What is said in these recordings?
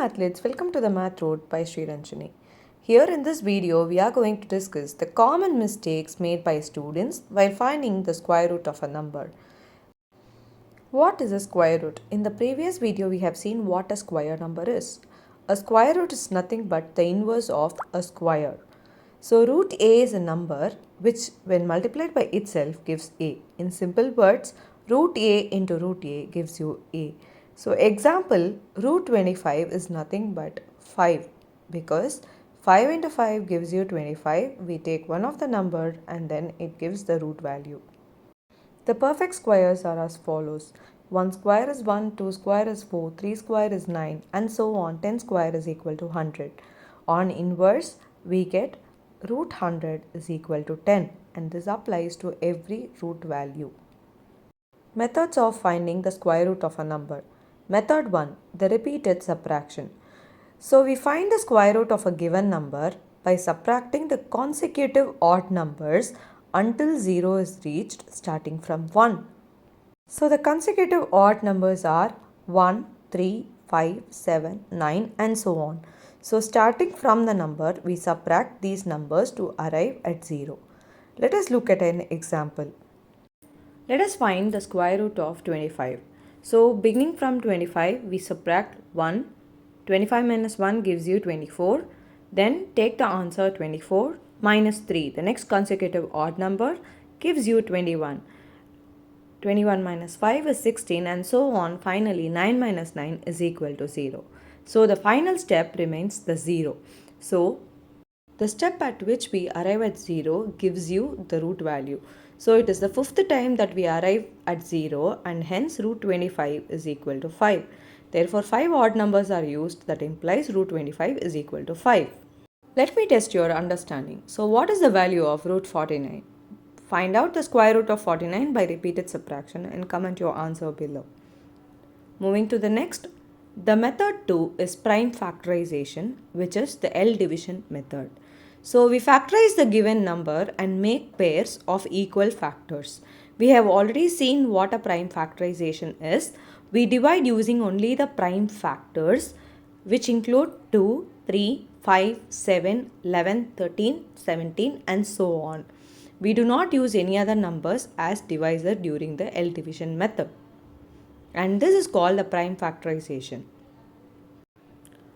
Mathletes, welcome to the Math Road by Sri Ranjani. Here in this video, we are going to discuss the common mistakes made by students while finding the square root of a number. What is a square root? In the previous video, we have seen what a square number is. A square root is nothing but the inverse of a square. So root a is a number which when multiplied by itself gives a. In simple words, root a into root a gives you a. So example, root 25 is nothing but 5 because 5 into 5 gives you 25. We take one of the number and then it gives the root value. The perfect squares are as follows. 1 square is 1, 2 square is 4, 3 square is 9 and so on. 10 square is equal to 100. On inverse, we get root 100 is equal to 10 and this applies to every root value. Methods of finding the square root of a number. Method 1. The repeated subtraction. So we find the square root of a given number by subtracting the consecutive odd numbers until 0 is reached starting from 1. So the consecutive odd numbers are 1, 3, 5, 7, 9 and so on. So starting from the number, we subtract these numbers to arrive at 0. Let us look at an example. Let us find the square root of 25. So beginning from 25, we subtract 1. 25 minus 1 gives you 24. Then take the answer 24 minus 3. The next consecutive odd number gives you 21. 21 minus 5 is 16 and so on. Finally, 9 minus 9 is equal to 0. So the final step remains the 0. So the step at which we arrive at 0 gives you the root value. So it is the fifth time that we arrive at 0 and hence root 25 is equal to 5. Therefore 5 odd numbers are used, that implies root 25 is equal to 5. Let me test your understanding. So what is the value of root 49? Find out the square root of 49 by repeated subtraction and comment your answer below. Moving to the next. The method 2 is prime factorization, which is the L division method. So we factorize the given number and make pairs of equal factors. We have already seen what a prime factorization is. We divide using only the prime factors, which include 2, 3, 5, 7, 11, 13, 17 and so on. We do not use any other numbers as divisor during the L division method. And this is called a prime factorization.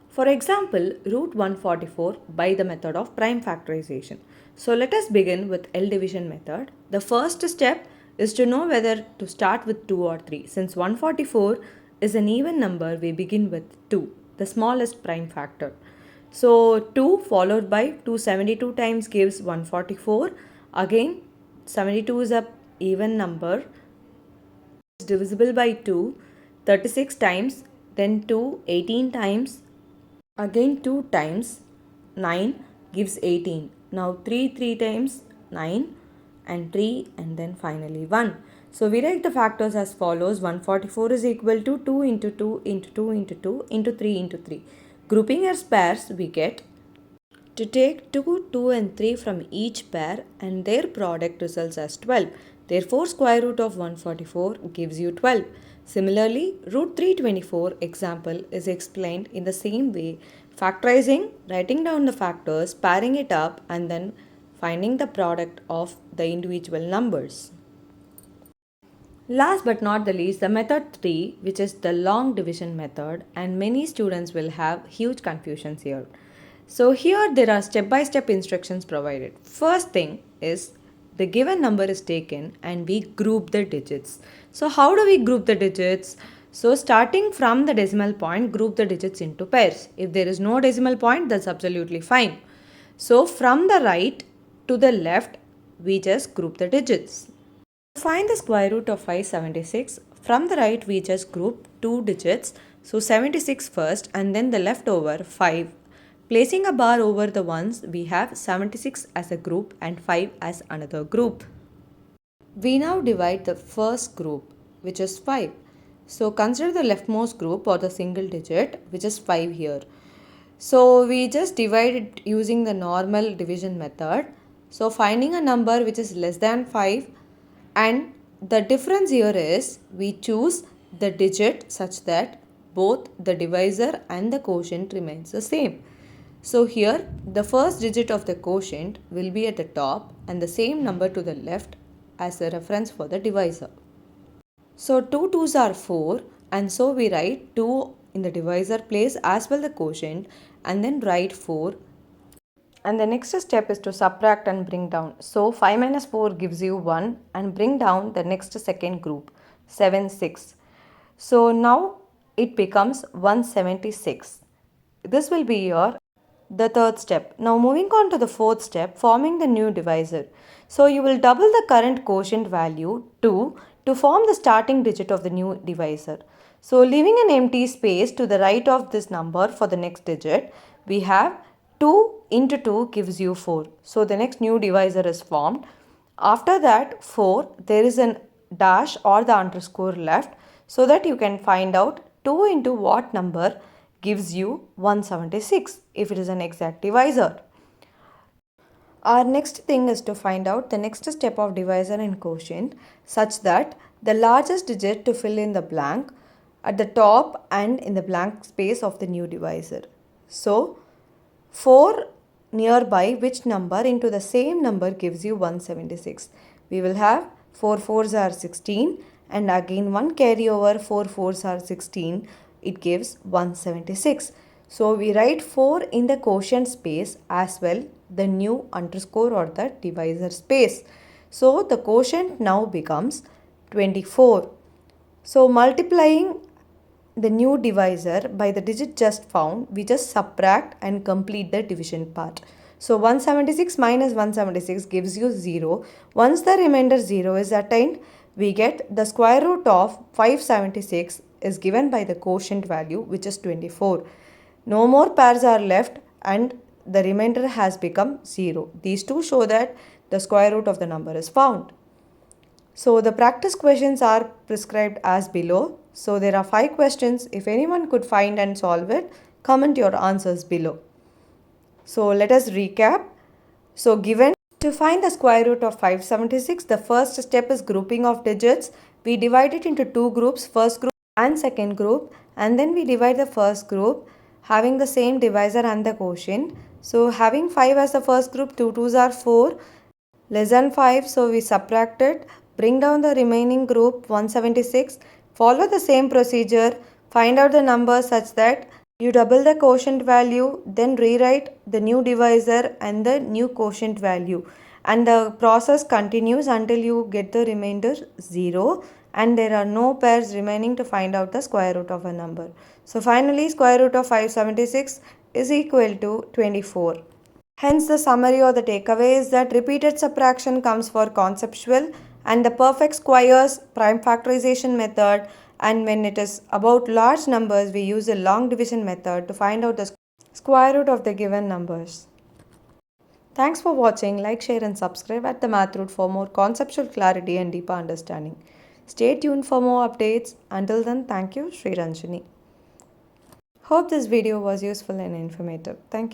For example, root 144 by the method of prime factorization. So let us begin with L division method. The first step is to know whether to start with 2 or 3. Since 144 is an even number, we begin with 2, the smallest prime factor. So 2 followed by 272 times gives 144. Again, 72 is an even number. It's divisible by 2, 36 times, then 2, 18 times. Again 2 times 9 gives 18. Now 3 times 9 and 3 and then finally 1. So we write the factors as follows. 144 is equal to 2 into 2 into 2 into 2 into 3 into 3. Grouping as pairs, we get to take 2, 2 and 3 from each pair and their product results as 12. Therefore, square root of 144 gives you 12. Similarly, root 324 example is explained in the same way, factorizing, writing down the factors, pairing it up and then finding the product of the individual numbers. Last but not the least, the method 3, which is the long division method, and many students will have huge confusions here. So here there are step-by-step instructions provided. First thing is the given number is taken and we group the digits. So how do we group the digits? So starting from the decimal point, group the digits into pairs. If there is no decimal point, that's absolutely fine. So from the right to the left, we just group the digits. To find the square root of 576, from the right we just group 2 digits. So 76 first and then the leftover 5. Placing a bar over the ones, we have 76 as a group and 5 as another group. We now divide the first group, which is 5. So consider the leftmost group or the single digit, which is 5 here. So we just divide it using the normal division method. So finding a number which is less than 5, and the difference here is we choose the digit such that both the divisor and the quotient remains the same. So here the first digit of the quotient will be at the top and the same number to the left as a reference for the divisor. So 2 2s are 4, and so we write 2 in the divisor place as well the quotient, and then write 4. And the next step is to subtract and bring down. So 5 minus 4 gives you 1, and bring down the next second group 7 6. So now it becomes 176. This will be the third step. Now moving on to the fourth step, forming the new divisor. So you will double the current quotient value 2 to form the starting digit of the new divisor. So leaving an empty space to the right of this number for the next digit, we have 2 into 2 gives you 4. So the next new divisor is formed. After that 4, there is a dash or the underscore left, so that you can find out 2 into what number gives you 176 if it is an exact divisor. Our next thing is to find out the next step of divisor and quotient such that the largest digit to fill in the blank at the top and in the blank space of the new divisor. So 4 nearby which number into the same number gives you 176. We will have 4 4s are 16, and again one carryover 4 4s are 16. It gives 176. So we write 4 in the quotient space as well the new underscore or the divisor space. So the quotient now becomes 24. So multiplying the new divisor by the digit just found, we just subtract and complete the division part. So 176 minus 176 gives you 0. Once the remainder 0 is attained, we get the square root of 576 is given by the quotient value, which is 24. No more pairs are left and the remainder has become 0. These two show that the square root of the number is found. So the practice questions are prescribed as below. So there are 5 questions. If anyone could find and solve it, comment your answers below. So let us recap. So given to find the square root of 576, the first step is grouping of digits. We divide it into 2 groups, first group and second group, and then we divide the first group having the same divisor and the quotient. So having 5 as the first group, 2 2s are 4, less than 5, so we subtract it, bring down the remaining group 176, follow the same procedure, find out the number such that you double the quotient value, then rewrite the new divisor and the new quotient value, and the process continues until you get the remainder 0 and there are no pairs remaining to find out the square root of a number. So finally square root of 576 is equal to 24. Hence the summary or the takeaway is that repeated subtraction comes for conceptual and the perfect squares prime factorization method, and when it is about large numbers we use a long division method to find out the square root of the given numbers. Thanks for watching. Like, share and subscribe at the Math Root for more conceptual clarity and deeper understanding. Stay tuned for more updates. Until then, thank you, Sri Ranjani. Hope this video was useful and informative. Thank you.